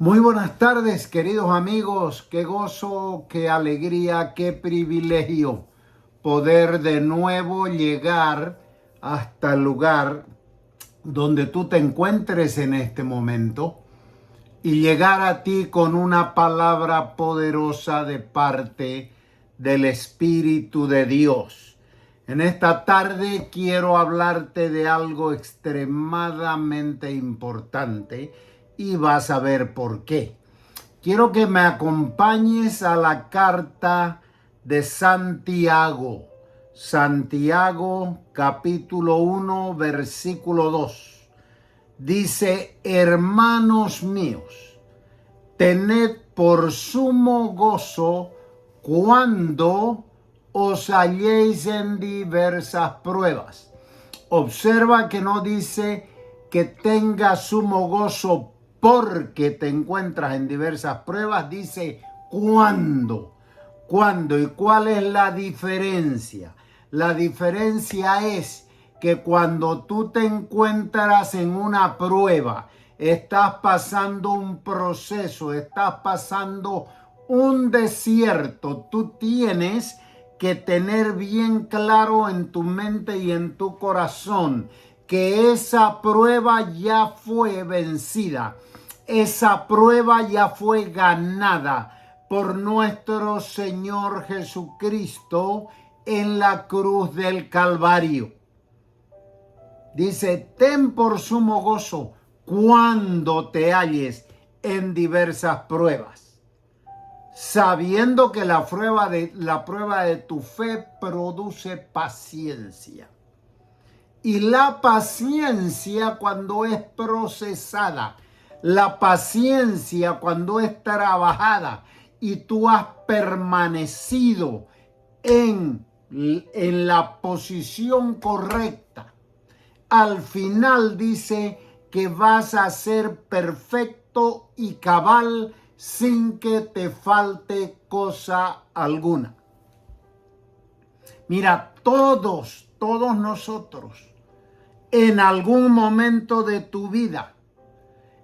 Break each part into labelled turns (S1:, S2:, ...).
S1: Muy buenas tardes, queridos amigos. Qué gozo, qué alegría, qué privilegio poder de nuevo llegar hasta el lugar donde tú te encuentres en este momento y llegar a ti con una palabra poderosa de parte del Espíritu de Dios. En esta tarde quiero hablarte de algo extremadamente importante y vas a ver por qué. Quiero que me acompañes a la carta de Santiago. Santiago capítulo 1 versículo 2. Dice: hermanos míos, tened por sumo gozo cuando os halléis en diversas pruebas. Observa que no dice que tengas sumo gozo porque te encuentras en diversas pruebas, dice cuándo. ¿Cuándo? ¿Y cuál es la diferencia? La diferencia es que cuando tú te encuentras en una prueba, estás pasando un proceso, estás pasando un desierto, tú tienes que tener bien claro en tu mente y en tu corazón que esa prueba ya fue vencida, esa prueba ya fue ganada por nuestro Señor Jesucristo en la cruz del Calvario. Dice: ten por sumo gozo cuando te halles en diversas pruebas, sabiendo que la prueba de tu fe produce paciencia. Y la paciencia, cuando es procesada, la paciencia cuando es trabajada y tú has permanecido en la posición correcta, al final dice que vas a ser perfecto y cabal sin que te falte cosa alguna. Mira, todos nosotros, en algún momento de tu vida,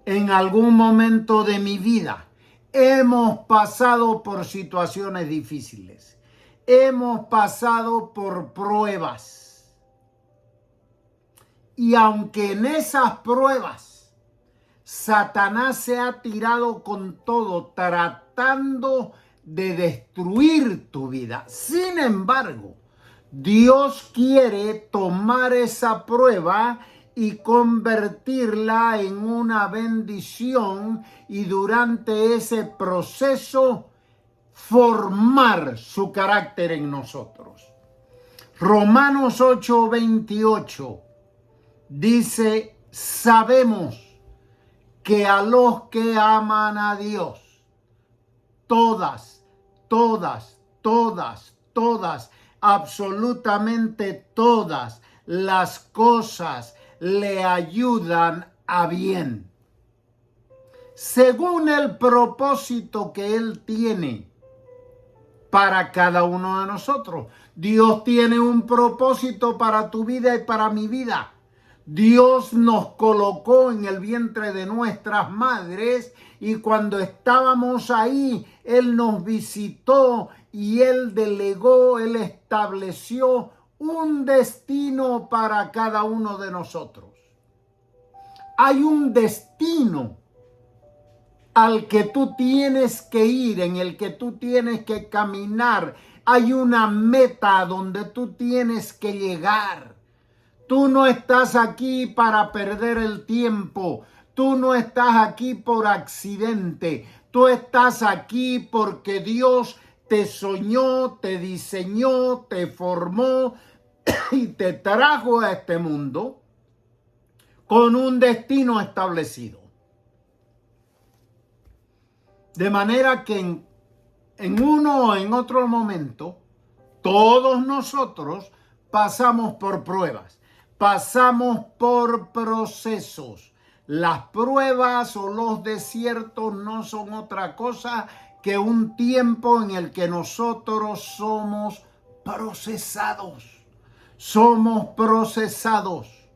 S1: en algún momento de mi vida, hemos pasado por situaciones difíciles. Hemos pasado por pruebas. Y aunque en esas pruebas Satanás se ha tirado con todo tratando de destruir tu vida, sin embargo, Dios quiere tomar esa prueba y convertirla en una bendición y durante ese proceso formar su carácter en nosotros. Romanos 8:28 dice: sabemos que a los que aman a Dios, todas, absolutamente todas las cosas le ayudan a bien, según el propósito que Él tiene para cada uno de nosotros. Dios tiene un propósito para tu vida y para mi vida. Dios nos colocó en el vientre de nuestras madres y cuando estábamos ahí, Él nos visitó y Él delegó, Él estableció un destino para cada uno de nosotros. Hay un destino al que tú tienes que ir, en el que tú tienes que caminar. Hay una meta donde tú tienes que llegar. Tú no estás aquí para perder el tiempo. Tú no estás aquí por accidente. Tú estás aquí porque Dios te soñó, te diseñó, te formó y te trajo a este mundo con un destino establecido. De manera que en uno o en otro momento, todos nosotros pasamos por pruebas, pasamos por procesos. Las pruebas o los desiertos no son otra cosa que un tiempo en el que nosotros somos procesados. Somos procesados.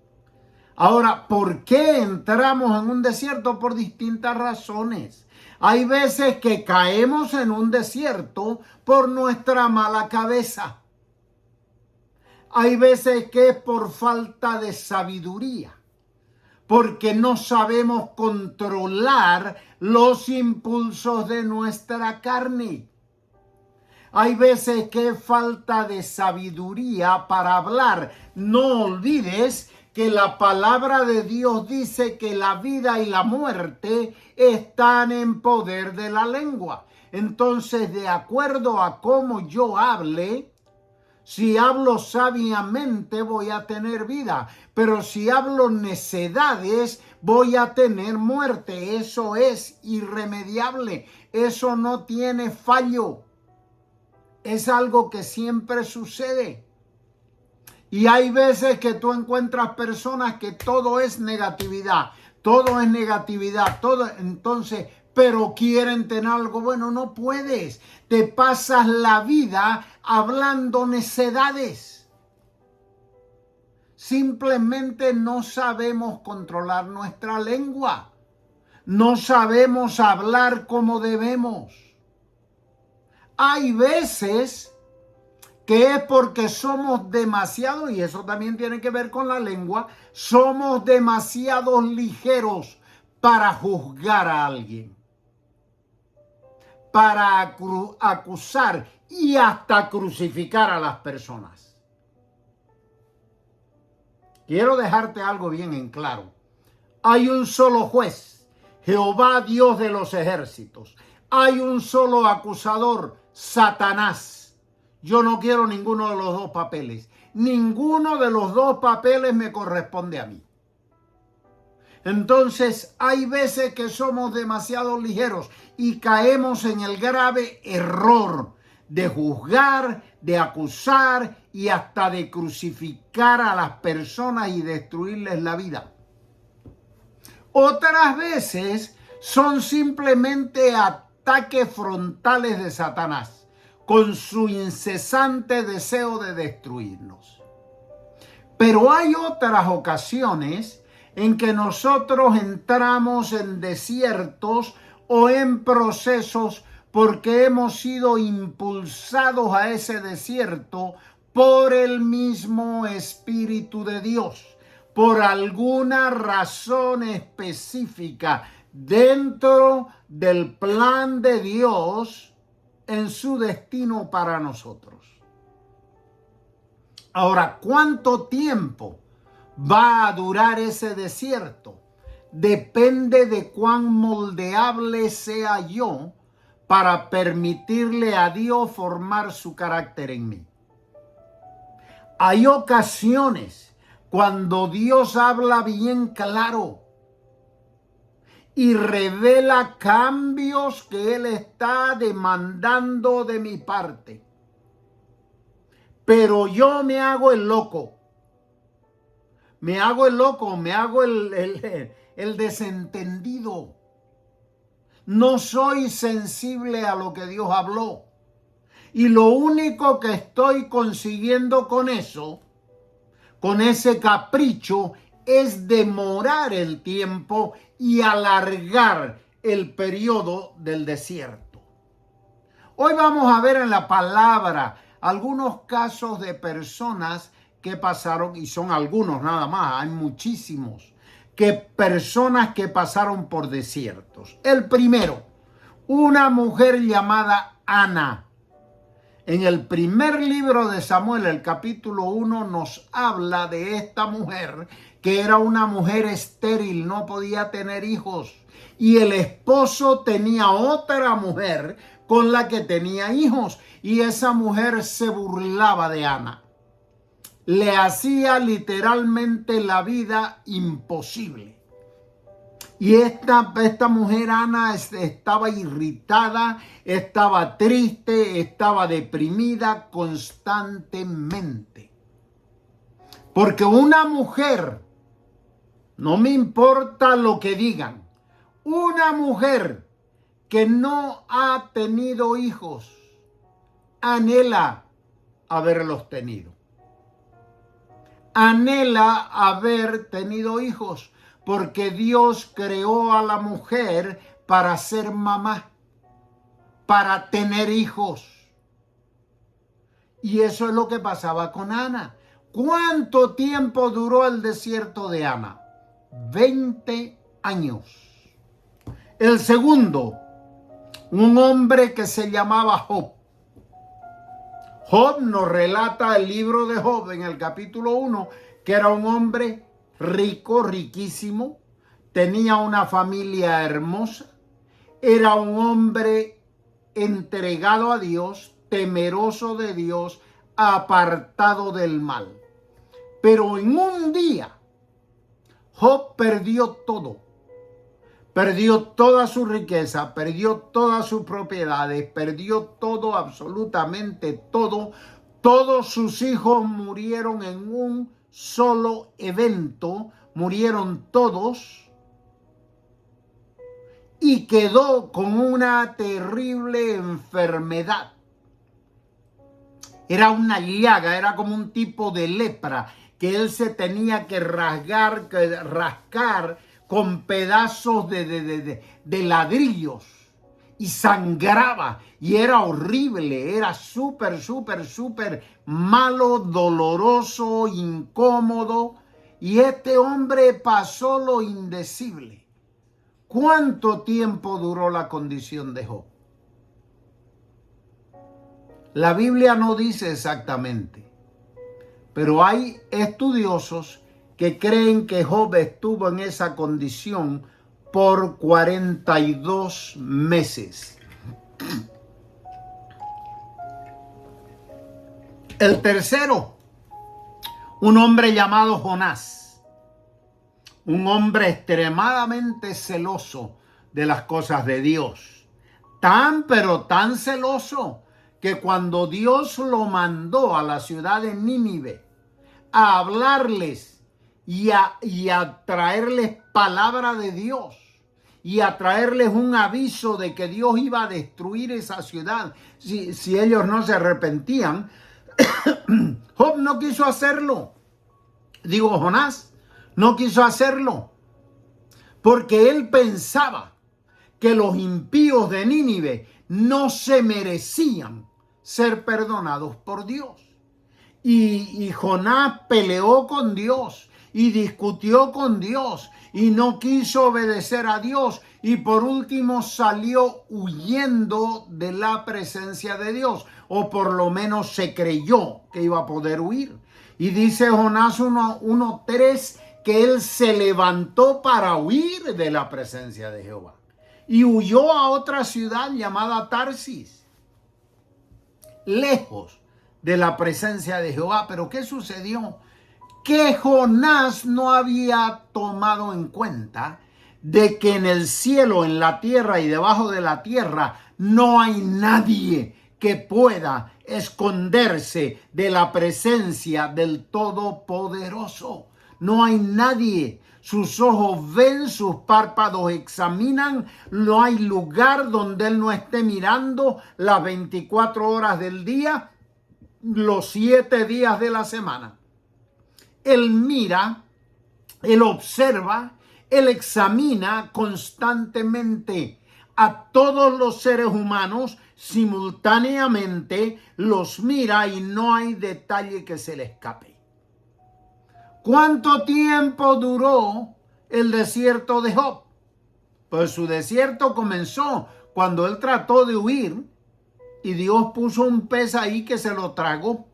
S1: Ahora, ¿por qué entramos en un desierto? Por distintas razones. Hay veces que caemos en un desierto por nuestra mala cabeza. Hay veces que es por falta de sabiduría, porque no sabemos controlar los impulsos de nuestra carne. Hay veces que es falta de sabiduría para hablar. No olvides que la palabra de Dios dice que la vida y la muerte están en poder de la lengua. Entonces, de acuerdo a cómo yo hable, si hablo sabiamente voy a tener vida, pero si hablo necedades voy a tener muerte. Eso es irremediable, eso no tiene fallo, es algo que siempre sucede. Y hay veces que tú encuentras personas que todo es negatividad, todo, entonces, pero quieren tener algo bueno. No puedes, te pasas la vida hablando necedades. Simplemente no sabemos controlar nuestra lengua, no sabemos hablar como debemos. Hay veces que es porque somos demasiado, y eso también tiene que ver con la lengua, somos demasiado ligeros para juzgar a alguien, para acusar y hasta crucificar a las personas. Quiero dejarte algo bien en claro. Hay un solo juez, Jehová Dios de los ejércitos. Hay un solo acusador, Satanás. Yo no quiero ninguno de los dos papeles. Ninguno de los dos papeles me corresponde a mí. Entonces, hay veces que somos demasiado ligeros y caemos en el grave error de juzgar, de acusar y hasta de crucificar a las personas y destruirles la vida. Otras veces son simplemente ataques frontales de Satanás con su incesante deseo de destruirnos. Pero hay otras ocasiones en que nosotros entramos en desiertos o en procesos porque hemos sido impulsados a ese desierto por el mismo Espíritu de Dios, por alguna razón específica dentro del plan de Dios en su destino para nosotros. Ahora, ¿cuánto tiempo va a durar ese desierto? Depende de cuán moldeable sea yo para permitirle a Dios formar su carácter en mí. Hay ocasiones cuando Dios habla bien claro y revela cambios que Él está demandando de mi parte. Pero yo me hago el loco. Me hago el desentendido. No soy sensible a lo que Dios habló. Y lo único que estoy consiguiendo con eso, con ese capricho, es demorar el tiempo y alargar el periodo del desierto. Hoy vamos a ver en la palabra algunos casos de personas que pasaron, y son algunos nada más, hay muchísimos, personas que pasaron por desiertos. El primero, una mujer llamada Ana. En el primer libro de Samuel, el capítulo 1, nos habla de esta mujer que era una mujer estéril, no podía tener hijos. Y el esposo tenía otra mujer con la que tenía hijos. Y esa mujer se burlaba de Ana. Le hacía literalmente la vida imposible. Y esta mujer Ana estaba irritada, estaba triste, estaba deprimida constantemente. Porque una mujer, no me importa lo que digan, una mujer que no ha tenido hijos, anhela haberlos tenido. anhela haber tenido hijos, porque Dios creó a la mujer para ser mamá, para tener hijos. Y eso es lo que pasaba con Ana. ¿Cuánto tiempo duró el desierto de Ana? 20 años. El segundo, un hombre que se llamaba Job. Job nos relata el libro de Job en el capítulo 1, que era un hombre rico, riquísimo, tenía una familia hermosa, era un hombre entregado a Dios, temeroso de Dios, apartado del mal. Pero en un día, Job perdió todo. Perdió toda su riqueza, perdió todas sus propiedades, perdió todo, absolutamente todo. Todos sus hijos murieron en un solo evento, murieron todos. Y quedó con una terrible enfermedad. Era una llaga, era como un tipo de lepra que él se tenía que rascar con pedazos de ladrillos y sangraba y era horrible, era súper malo, doloroso, incómodo, y este hombre pasó lo indecible. ¿Cuánto tiempo duró la condición de Job? La Biblia no dice exactamente, pero hay estudiosos que creen que Job estuvo en esa condición por 42 meses. El tercero, un hombre llamado Jonás, un hombre extremadamente celoso de las cosas de Dios, pero tan celoso que cuando Dios lo mandó a la ciudad de Nínive a hablarles y a traerles palabra de Dios y a traerles un aviso de que Dios iba a destruir esa ciudad si ellos no se arrepentían, Job no quiso hacerlo. Jonás no quiso hacerlo porque él pensaba que los impíos de Nínive no se merecían ser perdonados por Dios. Y Jonás peleó con Dios y discutió con Dios y no quiso obedecer a Dios, y por último salió huyendo de la presencia de Dios, o por lo menos se creyó que iba a poder huir. Y dice Jonás 1:3 que él se levantó para huir de la presencia de Jehová y huyó a otra ciudad llamada Tarsis, lejos de la presencia de Jehová. Pero ¿qué sucedió? Que Jonás no había tomado en cuenta de que en el cielo, en la tierra y debajo de la tierra no hay nadie que pueda esconderse de la presencia del Todopoderoso. No hay nadie. Sus ojos ven, sus párpados examinan, no hay lugar donde él no esté mirando las 24 horas del día, los 7 días de la semana. Él mira, él observa, él examina constantemente a todos los seres humanos simultáneamente, los mira y no hay detalle que se le escape. ¿Cuánto tiempo duró el desierto de Job? Pues su desierto comenzó cuando él trató de huir y Dios puso un pez ahí que se lo tragó,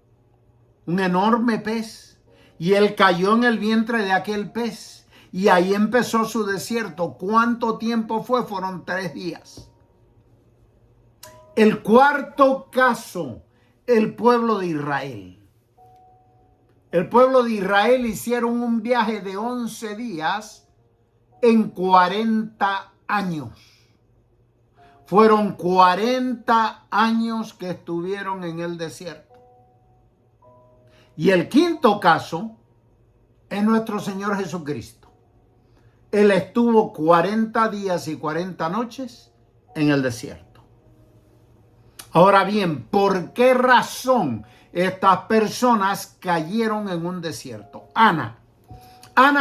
S1: un enorme pez. Y él cayó en el vientre de aquel pez. Y ahí empezó su desierto. ¿Cuánto tiempo fue? Fueron 3 días. El cuarto caso, el pueblo de Israel. El pueblo de Israel hicieron un viaje de 11 días en 40 años. Fueron 40 años que estuvieron en el desierto. Y el quinto caso es nuestro Señor Jesucristo. Él estuvo 40 días y 40 noches en el desierto. Ahora bien, ¿por qué razón estas personas cayeron en un desierto. Ana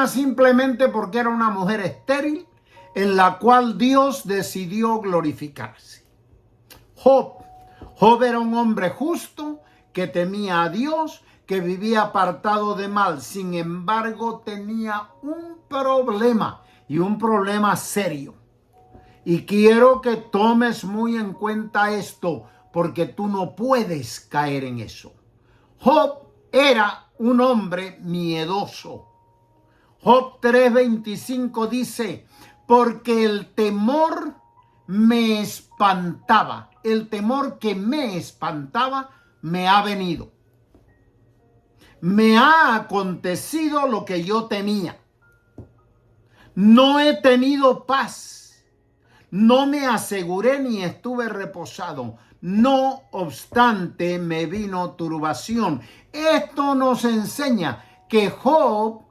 S1: simplemente porque era una mujer estéril en la cual Dios decidió glorificarse. Job era un hombre justo que temía a Dios, que vivía apartado de mal. Sin embargo, tenía un problema, y un problema serio. Y quiero que tomes muy en cuenta esto, porque tú no puedes caer en eso. Job era un hombre miedoso. Job 3:25 dice, porque el temor me espantaba. El temor que me espantaba me ha venido. Me ha acontecido lo que yo temía. No he tenido paz. No me aseguré ni estuve reposado. No obstante, me vino turbación. Esto nos enseña que Job,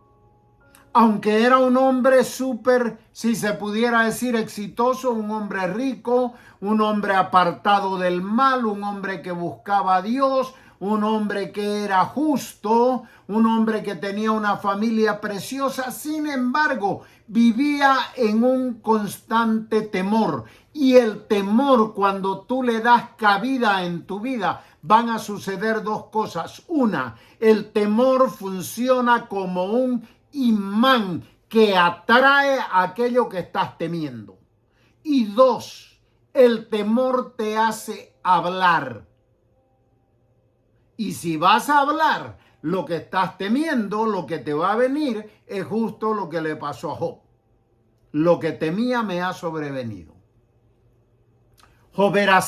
S1: aunque era un hombre súper, si se pudiera decir, exitoso, un hombre rico, un hombre apartado del mal, un hombre que buscaba a Dios, un hombre que era justo, un hombre que tenía una familia preciosa, sin embargo, vivía en un constante temor. Y el temor, cuando tú le das cabida en tu vida, van a suceder dos cosas. Una, el temor funciona como un imán que atrae aquello que estás temiendo. Y dos, el temor te hace hablar. Y si vas a hablar lo que estás temiendo, lo que te va a venir es justo lo que le pasó a Job. Lo que temía me ha sobrevenido. Job era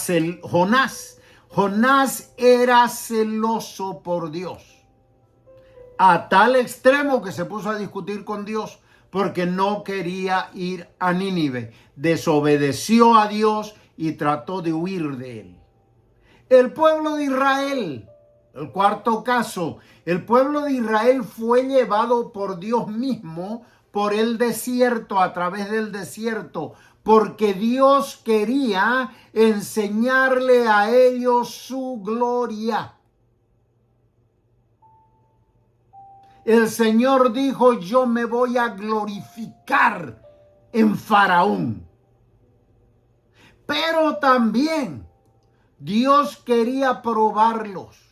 S1: Jonás era celoso por Dios. A tal extremo que se puso a discutir con Dios porque no quería ir a Nínive. Desobedeció a Dios y trató de huir de él. El pueblo de Israel, el cuarto caso, el pueblo de Israel fue llevado por Dios mismo por el desierto, a través del desierto, porque Dios quería enseñarle a ellos su gloria. El Señor dijo, yo me voy a glorificar en Faraón. Pero también Dios quería probarlos.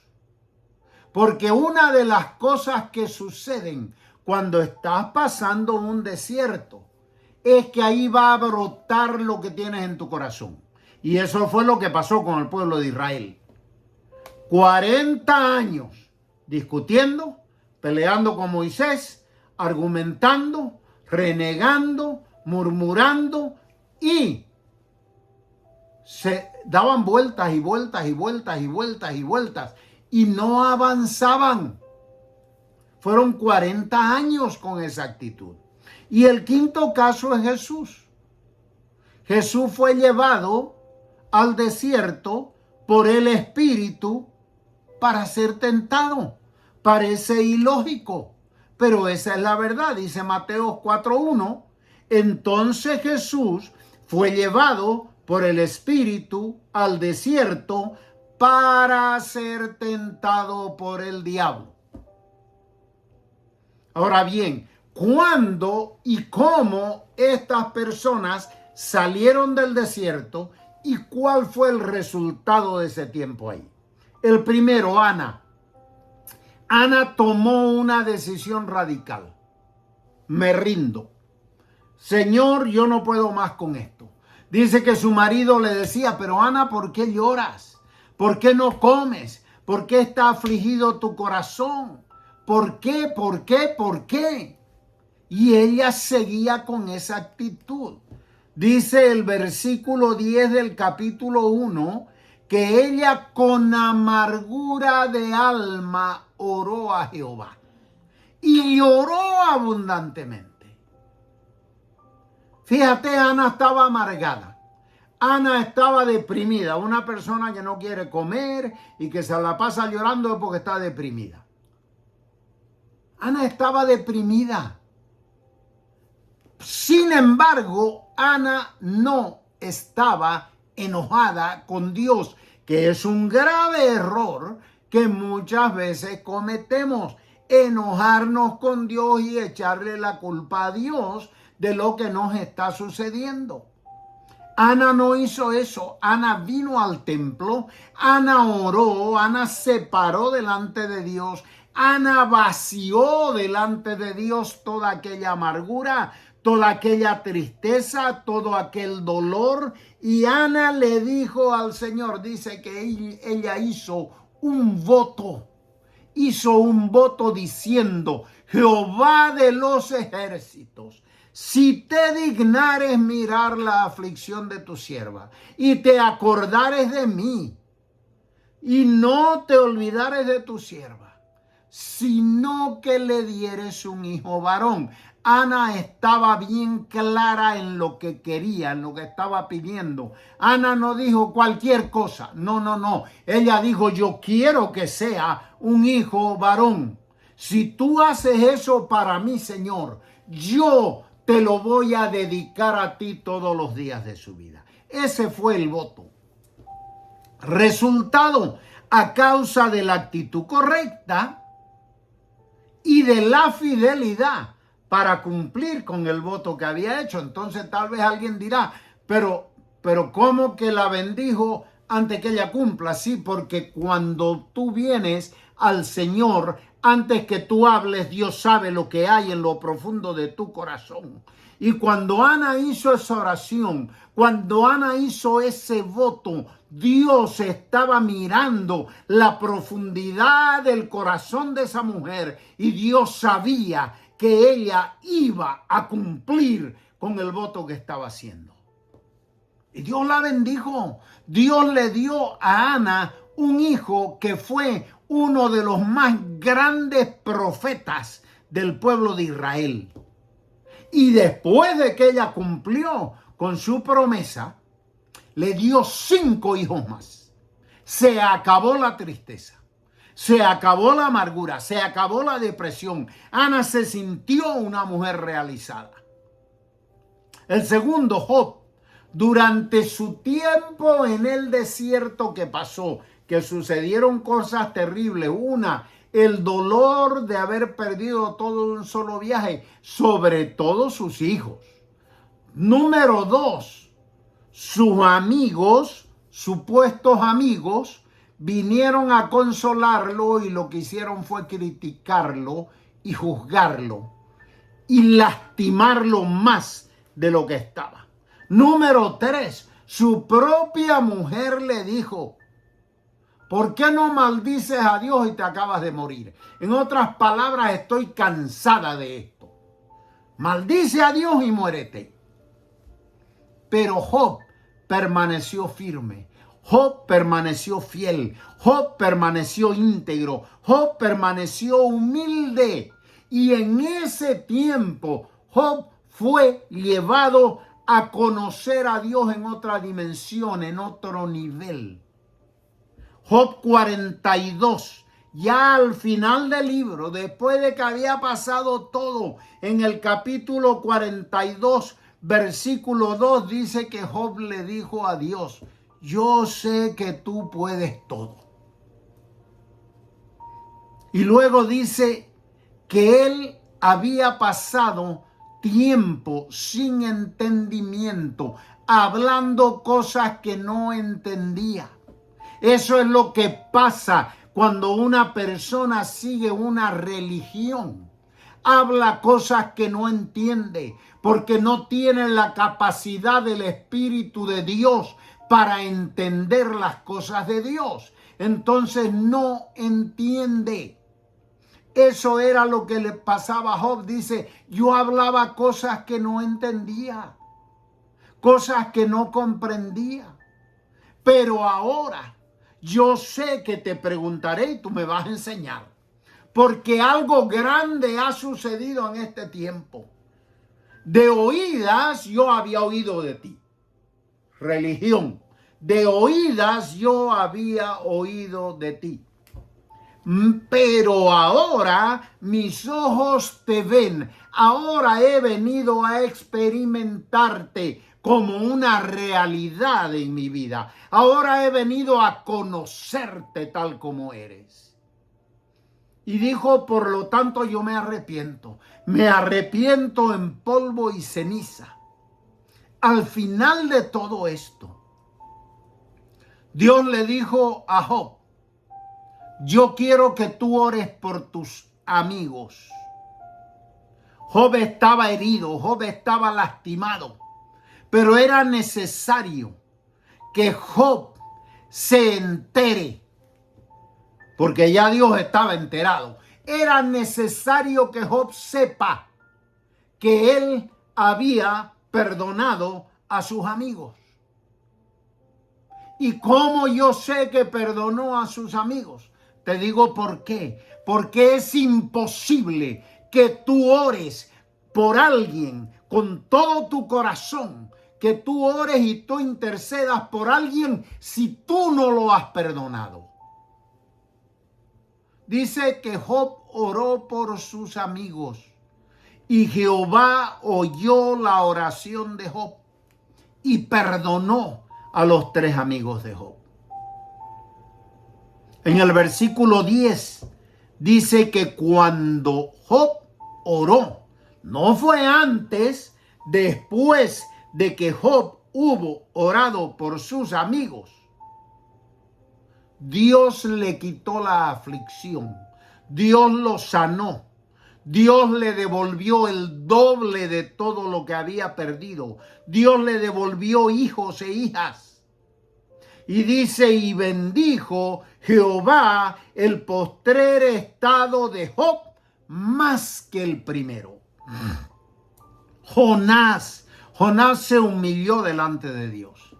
S1: Porque una de las cosas que suceden cuando estás pasando un desierto es que ahí va a brotar lo que tienes en tu corazón. Y eso fue lo que pasó con el pueblo de Israel. 40 años discutiendo, peleando con Moisés, argumentando, renegando, murmurando y se daban vueltas y vueltas y vueltas y vueltas y vueltas y no avanzaban. Fueron 40 años con esa actitud. Y el quinto caso es Jesús. Jesús fue llevado al desierto por el Espíritu para ser tentado. Parece ilógico, pero esa es la verdad. Dice Mateo 4:1. Entonces Jesús fue llevado por el Espíritu al desierto para ser tentado por el diablo. Ahora bien, ¿cuándo y cómo estas personas salieron del desierto y cuál fue el resultado de ese tiempo ahí? El primero, Ana. Ana tomó una decisión radical. Me rindo. Señor, yo no puedo más con esto. Dice que su marido le decía, pero Ana, ¿por qué lloras? ¿Por qué no comes? ¿Por qué está afligido tu corazón? ¿Por qué? ¿Por qué? ¿Por qué? Y ella seguía con esa actitud. Dice el versículo 10 del capítulo 1 que ella con amargura de alma oró a Jehová. Y oró abundantemente. Fíjate, Ana estaba amargada. Ana estaba deprimida. Una persona que no quiere comer y que se la pasa llorando es porque está deprimida. Ana estaba deprimida. Sin embargo, Ana no estaba enojada con Dios, que es un grave error que muchas veces cometemos: enojarnos con Dios y echarle la culpa a Dios de lo que nos está sucediendo. Ana no hizo eso. Ana vino al templo, Ana oró, Ana se paró delante de Dios, Ana vació delante de Dios toda aquella amargura, toda aquella tristeza, todo aquel dolor. Y Ana le dijo al Señor, dice que ella hizo un voto diciendo: Jehová de los ejércitos, si te dignares mirar la aflicción de tu sierva y te acordares de mí y no te olvidares de tu sierva, sino que le dieres un hijo varón. Ana estaba bien clara en lo que quería, en lo que estaba pidiendo. Ana no dijo cualquier cosa. No. Ella dijo: yo quiero que sea un hijo varón. Si tú haces eso para mí, Señor, yo te lo voy a dedicar a ti todos los días de su vida. Ese fue el voto. Resultado: a causa de la actitud correcta y de la fidelidad para cumplir con el voto que había hecho. Entonces tal vez alguien dirá, pero ¿cómo que la bendijo antes que ella cumpla? Sí, porque cuando tú vienes al Señor, antes que tú hables, Dios sabe lo que hay en lo profundo de tu corazón. Y cuando Ana hizo esa oración, cuando Ana hizo ese voto, Dios estaba mirando la profundidad del corazón de esa mujer y Dios sabía que ella iba a cumplir con el voto que estaba haciendo. Y Dios la bendijo. Dios le dio a Ana un hijo que fue uno de los más grandes profetas del pueblo de Israel. Y después de que ella cumplió con su promesa, le dio 5 hijos más. Se acabó la tristeza, se acabó la amargura, se acabó la depresión. Ana se sintió una mujer realizada. El segundo, Job. Durante su tiempo en el desierto que pasó, que sucedieron cosas terribles. Una, el dolor de haber perdido todo en un solo viaje, sobre todo sus hijos. Número 2, sus amigos, supuestos amigos, vinieron a consolarlo y lo que hicieron fue criticarlo y juzgarlo y lastimarlo más de lo que estaba. Número 3, su propia mujer le dijo: ¿por qué no maldices a Dios y te acabas de morir? En otras palabras, estoy cansada de esto. Maldice a Dios y muérete. Pero Job permaneció firme. Job permaneció fiel. Job permaneció íntegro. Job permaneció humilde. Y en ese tiempo Job fue llevado a conocer a Dios en otra dimensión, en otro nivel. Job 42, ya al final del libro, después de que había pasado todo, en el capítulo 42, versículo 2, dice que Job le dijo a Dios: yo sé que tú puedes todo. Y luego dice que él había pasado tiempo sin entendimiento, hablando cosas que no entendía. Eso es lo que pasa cuando una persona sigue una religión. Habla cosas que no entiende, porque no tiene la capacidad del Espíritu de Dios para entender las cosas de Dios. Entonces no entiende. Eso era lo que le pasaba a Job. Dice: yo hablaba cosas que no entendía, cosas que no comprendía. Pero ahora yo sé que te preguntaré y tú me vas a enseñar, porque algo grande ha sucedido en este tiempo. De oídas yo había oído de ti, religión. De oídas yo había oído de ti. Pero ahora mis ojos te ven. Ahora he venido a experimentarte como una realidad en mi vida. Ahora he venido a conocerte tal como eres. Y dijo, por lo tanto, yo me arrepiento. Me arrepiento en polvo y ceniza. Al final de todo esto, Dios le dijo a Job, yo quiero que tú ores por tus amigos. Job estaba herido, Job estaba lastimado, pero era necesario que Job se entere, porque ya Dios estaba enterado. Era necesario que Job sepa que él había perdonado a sus amigos. ¿Y cómo yo sé que perdonó a sus amigos? Te digo por qué. Porque es imposible que tú ores por alguien con todo tu corazón, que tú ores y tú intercedas por alguien si tú no lo has perdonado. Dice que Job oró por sus amigos y Jehová oyó la oración de Job y perdonó a los 3 amigos de Job. En el versículo 10 dice que cuando Job oró, no fue antes, después de que Job hubo orado por sus amigos, Dios le quitó la aflicción, Dios lo sanó, Dios le devolvió el doble de todo lo que había perdido, Dios le devolvió hijos e hijas. Y dice, y bendijo Jehová el postrer estado de Job más que el primero. Jonás se humilló delante de Dios.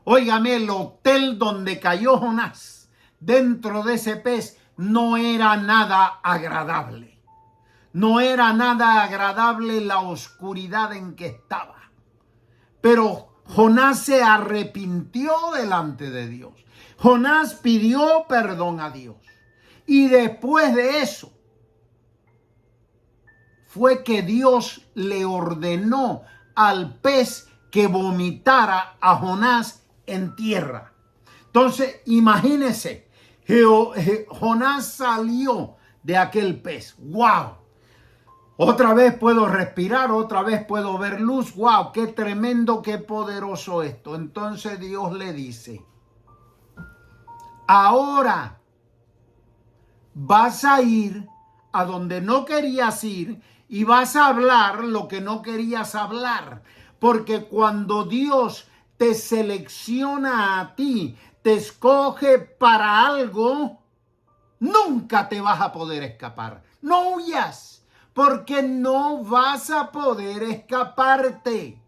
S1: Óigame, el hotel donde cayó Jonás, dentro de ese pez, no era nada agradable. No era nada agradable la oscuridad en que estaba. Pero Jonás se arrepintió delante de Dios. Jonás pidió perdón a Dios. Y después de eso, fue que Dios le ordenó al pez que vomitara a Jonás en tierra. Entonces, imagínense, Jonás salió de aquel pez. ¡Wow! Otra vez puedo respirar, otra vez puedo ver luz. ¡Wow! ¡Qué tremendo, qué poderoso esto! Entonces Dios le dice, ahora vas a ir a donde no querías ir y vas a hablar lo que no querías hablar. Porque cuando Dios te selecciona a ti, te escoge para algo, nunca te vas a poder escapar. No huyas. Porque no vas a poder escaparte.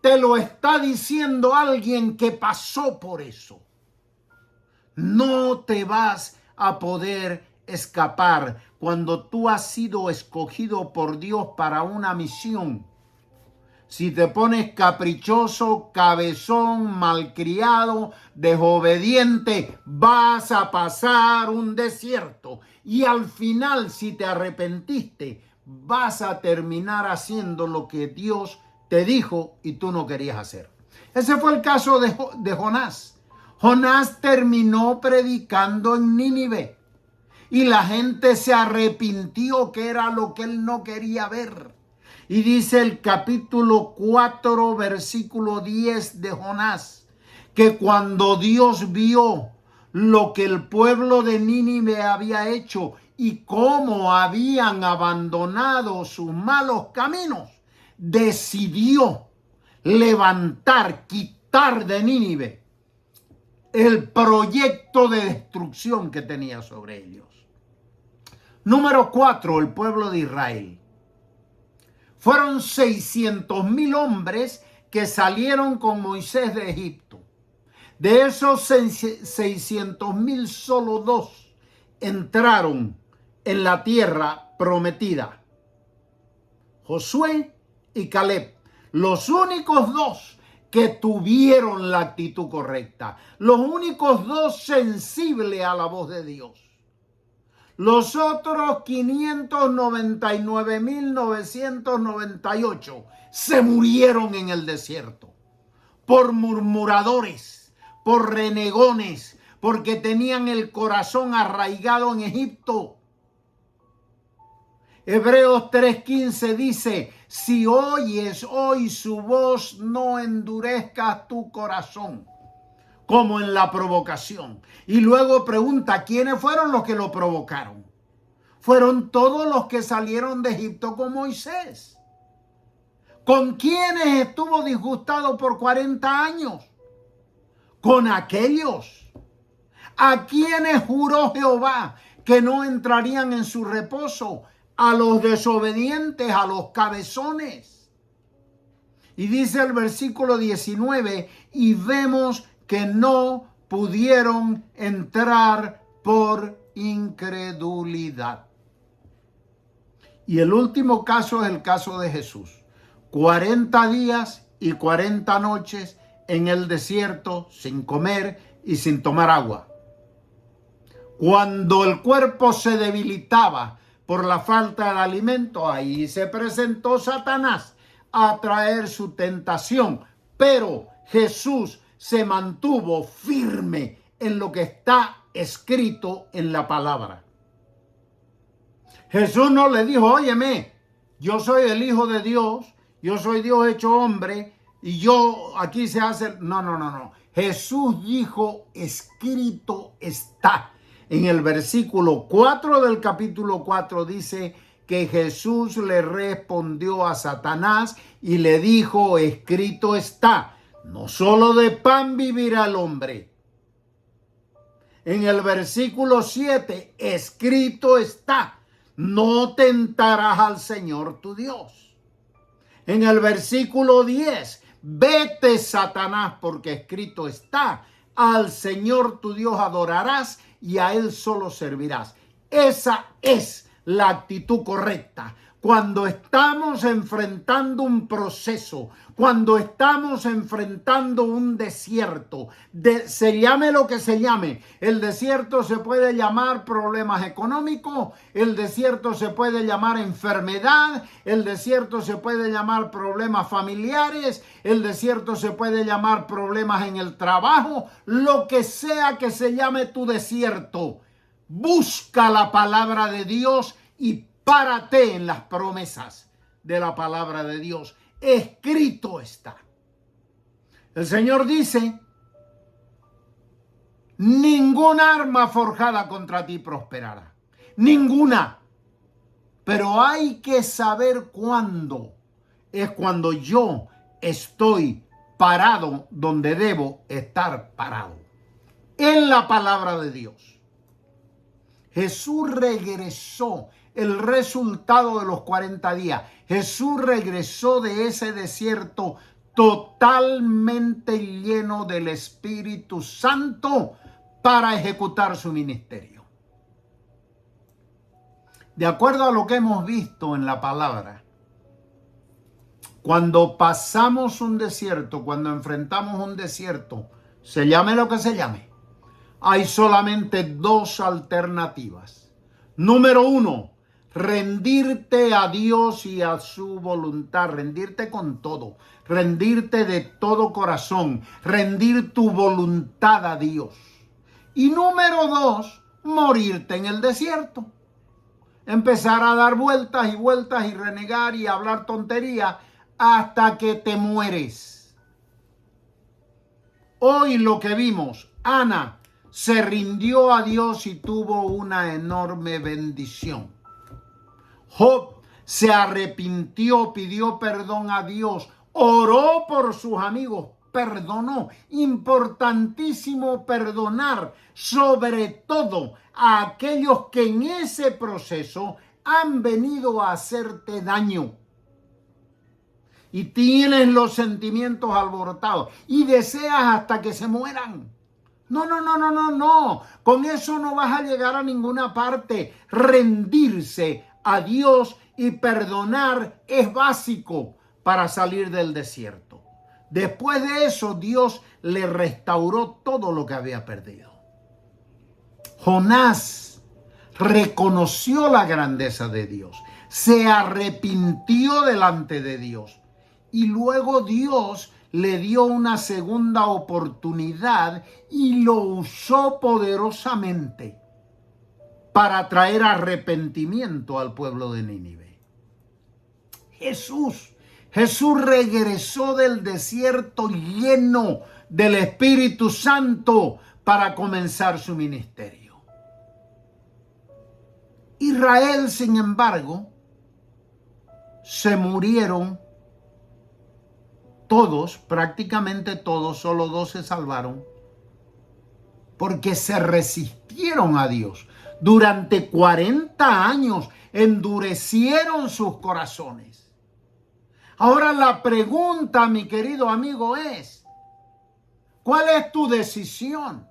S1: Te lo está diciendo alguien que pasó por eso. No te vas a poder escapar cuando tú has sido escogido por Dios para una misión. Si te pones caprichoso, cabezón, malcriado, desobediente, vas a pasar un desierto. Y al final, si te arrepentiste, vas a terminar haciendo lo que Dios te dijo y tú no querías hacer. Ese fue el caso de Jonás. Jonás terminó predicando en Nínive. Y la gente se arrepintió, que era lo que él no quería ver. Y dice el capítulo 4, versículo 10 de Jonás, que cuando Dios vio lo que el pueblo de Nínive había hecho y cómo habían abandonado sus malos caminos, decidió levantar, quitar de Nínive el proyecto de destrucción que tenía sobre ellos. Número 4, el pueblo de Israel. Fueron 600,000 hombres que salieron con Moisés de Egipto. De esos 600,000, solo 2 entraron en la tierra prometida. Josué y Caleb. Los únicos 2 que tuvieron la actitud correcta. Los únicos 2 sensibles a la voz de Dios. Los otros 599.998 se murieron en el desierto por murmuradores, por renegones, porque tenían el corazón arraigado en Egipto. Hebreos 3:15 dice, si oyes hoy su voz, no endurezcas tu corazón, como en la provocación. Y luego pregunta, ¿quiénes fueron los que lo provocaron? Fueron todos los que salieron de Egipto con Moisés. ¿Con quiénes estuvo disgustado por 40 años? Con aquellos a quienes juró Jehová que no entrarían en su reposo, a los desobedientes, a los cabezones. Y dice el versículo 19, y vemos que no pudieron entrar por incredulidad. Y el último caso es el caso de Jesús. 40 días y 40 noches en el desierto sin comer y sin tomar agua. Cuando el cuerpo se debilitaba por la falta de alimento, ahí se presentó Satanás a traer su tentación. Pero Jesús se mantuvo firme en lo que está escrito en la palabra. Jesús no le dijo, óyeme, yo soy el Hijo de Dios, yo soy Dios hecho hombre, y yo aquí se hace... No. Jesús dijo, escrito está. En el versículo 4 del capítulo 4 dice que Jesús le respondió a Satanás y le dijo, escrito está, no solo de pan vivirá el hombre. En el versículo 7, escrito está, no tentarás al Señor tu Dios. En el versículo 10, vete Satanás, porque escrito está, al Señor tu Dios adorarás y a Él solo servirás. Esa es la actitud correcta. Cuando estamos enfrentando un proceso, cuando estamos enfrentando un desierto, se llame lo que se llame, el desierto se puede llamar problemas económicos, el desierto se puede llamar enfermedad, el desierto se puede llamar problemas familiares, el desierto se puede llamar problemas en el trabajo, lo que sea que se llame tu desierto, busca la palabra de Dios y párate en las promesas de la palabra de Dios. Escrito está. El Señor dice, ninguna arma forjada contra ti prosperará. Ninguna. Pero hay que saber cuándo. Es cuando yo estoy parado donde debo estar parado. En la palabra de Dios. Jesús regresó. El resultado de los 40 días. Jesús regresó de ese desierto totalmente lleno del Espíritu Santo para ejecutar su ministerio. De acuerdo a lo que hemos visto en la palabra, cuando pasamos un desierto, cuando enfrentamos un desierto, se llame lo que se llame, hay solamente dos alternativas. Número 1, rendirte a Dios y a su voluntad, rendirte con todo, rendirte de todo corazón, rendir tu voluntad a Dios. Y número 2, morirte en el desierto. Empezar a dar vueltas y vueltas y renegar y hablar tonterías hasta que te mueres. Hoy lo que vimos, Ana se rindió a Dios y tuvo una enorme bendición. Job se arrepintió, pidió perdón a Dios, oró por sus amigos, perdonó. Importantísimo perdonar, sobre todo a aquellos que en ese proceso han venido a hacerte daño. Y tienes los sentimientos alborotados y deseas hasta que se mueran. No. Con eso no vas a llegar a ninguna parte. Rendirse a Dios y perdonar es básico para salir del desierto. Después de eso, Dios le restauró todo lo que había perdido. Jonás reconoció la grandeza de Dios, se arrepintió delante de Dios y luego Dios le dio una segunda oportunidad y lo usó poderosamente para traer arrepentimiento al pueblo de Nínive. Jesús regresó del desierto lleno del Espíritu Santo para comenzar su ministerio. Israel, sin embargo, se murieron todos, prácticamente todos, solo 2 se salvaron, porque se resistieron a Dios. Durante 40 años endurecieron sus corazones. Ahora la pregunta, mi querido amigo, es: ¿cuál es tu decisión?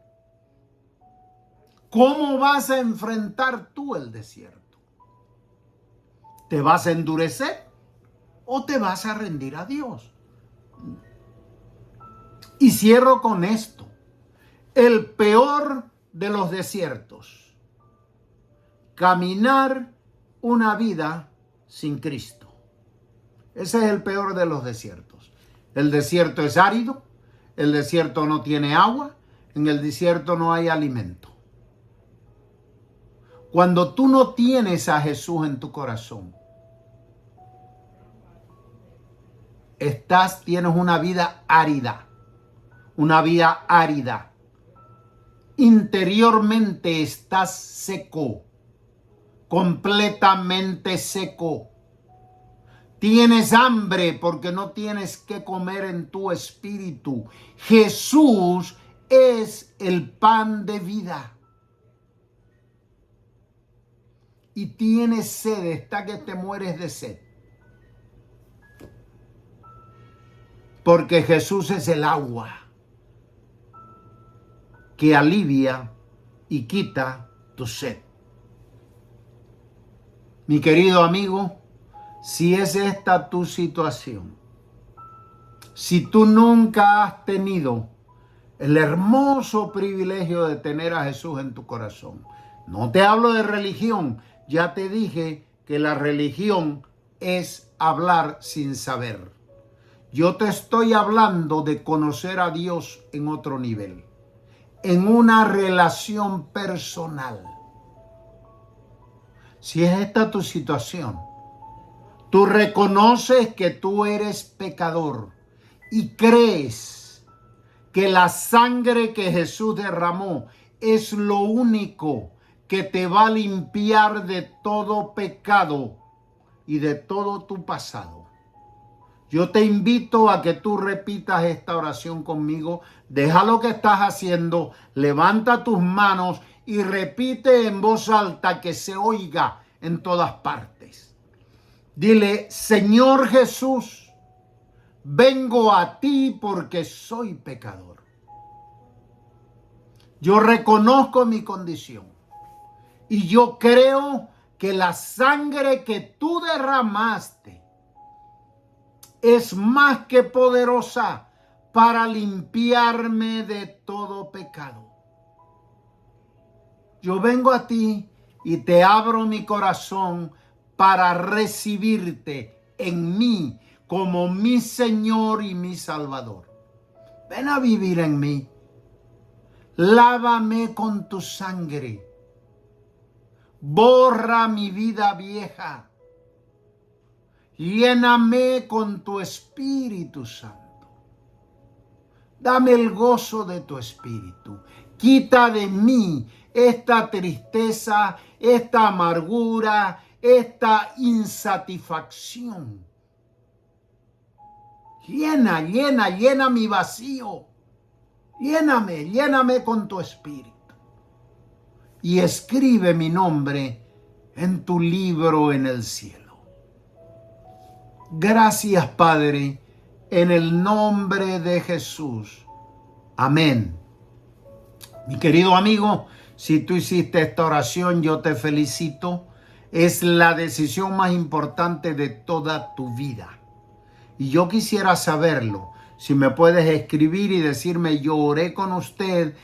S1: ¿Cómo vas a enfrentar tú el desierto? ¿Te vas a endurecer o te vas a rendir a Dios? Y cierro con esto. El peor de los desiertos: caminar una vida sin Cristo. Ese es el peor de los desiertos. El desierto es árido, el desierto no tiene agua, en el desierto no hay alimento. Cuando tú no tienes a Jesús en tu corazón, tienes una vida árida, Interiormente estás seco, completamente seco. Tienes hambre porque no tienes que comer en tu espíritu. Jesús es el pan de vida. Y tienes sed, está que te mueres de sed. Porque Jesús es el agua que alivia y quita tu sed. Mi querido amigo, si es esta tu situación, si tú nunca has tenido el hermoso privilegio de tener a Jesús en tu corazón, no te hablo de religión, ya te dije que la religión es hablar sin saber. Yo te estoy hablando de conocer a Dios en otro nivel, en una relación personal. Si es esta tu situación, tú reconoces que tú eres pecador y crees que la sangre que Jesús derramó es lo único que te va a limpiar de todo pecado y de todo tu pasado. Yo te invito a que tú repitas esta oración conmigo. Deja lo que estás haciendo, levanta tus manos y repite en voz alta que se oiga en todas partes. Dile: Señor Jesús, vengo a ti porque soy pecador. Yo reconozco mi condición y yo creo que la sangre que tú derramaste es más que poderosa para limpiarme de todo pecado. Yo vengo a ti y te abro mi corazón para recibirte en mí como mi Señor y mi Salvador. Ven a vivir en mí. Lávame con tu sangre. Borra mi vida vieja. Lléname con tu Espíritu Santo. Dame el gozo de tu Espíritu. Quita de mí esta tristeza, esta amargura, esta insatisfacción. Llena mi vacío. Lléname con tu Espíritu. Y escribe mi nombre en tu libro en el cielo. Gracias, Padre, en el nombre de Jesús. Amén. Mi querido amigo, si tú hiciste esta oración, yo te felicito. Es la decisión más importante de toda tu vida. Y yo quisiera saberlo. Si me puedes escribir y decirme: yo oré con usted,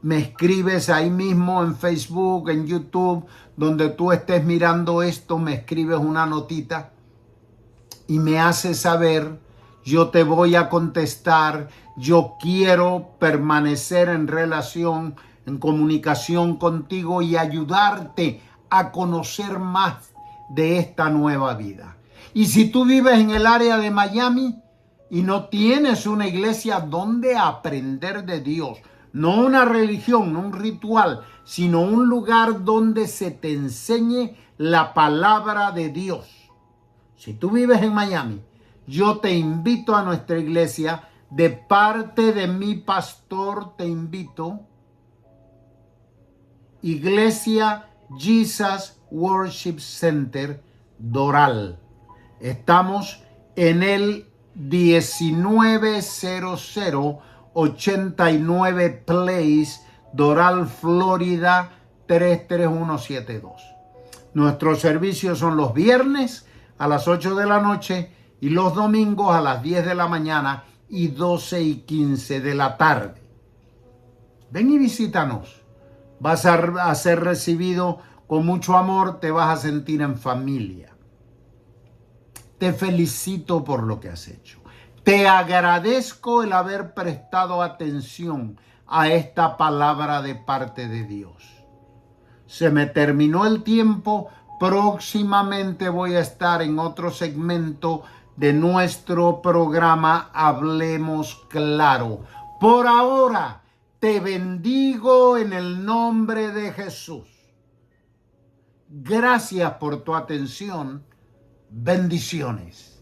S1: me escribes ahí mismo en Facebook, en YouTube, donde tú estés mirando esto, me escribes una notita y me haces saber, yo te voy a contestar, yo quiero permanecer en relación, en comunicación contigo y ayudarte a conocer más de esta nueva vida. Y si tú vives en el área de Miami y no tienes una iglesia donde aprender de Dios, no una religión, no un ritual, sino un lugar donde se te enseñe la palabra de Dios. Si tú vives en Miami, yo te invito a nuestra iglesia. De parte de mi pastor te invito. Iglesia Jesus Worship Center Doral. Estamos en el 190089 Place, Doral, Florida 33172. Nuestros servicios son los viernes a las 8 de la noche y los domingos a las 10 de la mañana y 12:15 de la tarde. Ven y visítanos. Vas a ser recibido con mucho amor, te vas a sentir en familia. Te felicito por lo que has hecho. Te agradezco el haber prestado atención a esta palabra de parte de Dios. Se me terminó el tiempo. Próximamente voy a estar en otro segmento de nuestro programa Hablemos Claro. Por ahora, te bendigo en el nombre de Jesús. Gracias por tu atención. Bendiciones.